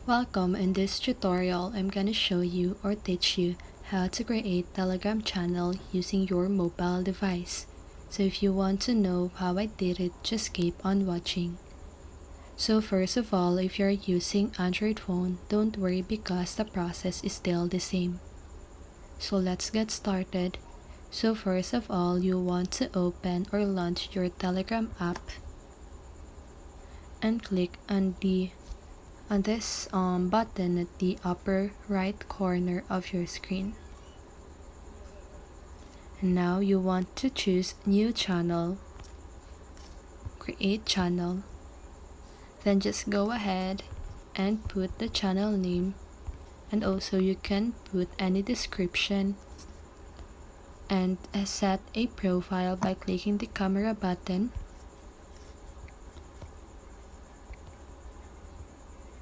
Welcome. In this tutorial, I'm gonna show you or teach you how to create Telegram channel using your mobile device. So if you want to know how I did it, just keep on watching. So first of all, if you're using Android phone, don't worry because the process is still the same. So let's get started. So first of all, you want to open or launch your Telegram app and click on this button at the upper right corner of your screen. And now you want to choose new channel, create channel, then just go ahead and put the channel name, and also you can put any description and set a profile by clicking the camera button.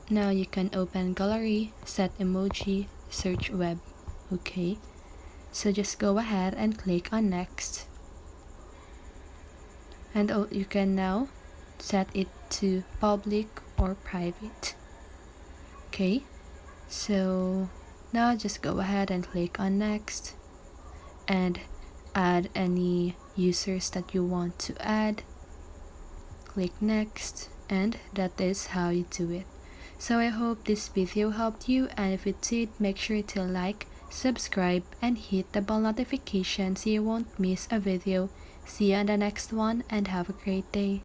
Now you can open gallery, set emoji, search web. Okay, so just go ahead and click on next, and you can now set it to public or private. Okay, so now just go ahead and click on next and add any users that you want to add. Click next, and that is how you do it. So I hope this video helped you, and if it did, make sure to like, subscribe, and hit the bell notification so you won't miss a video. See you on the next one, and have a great day.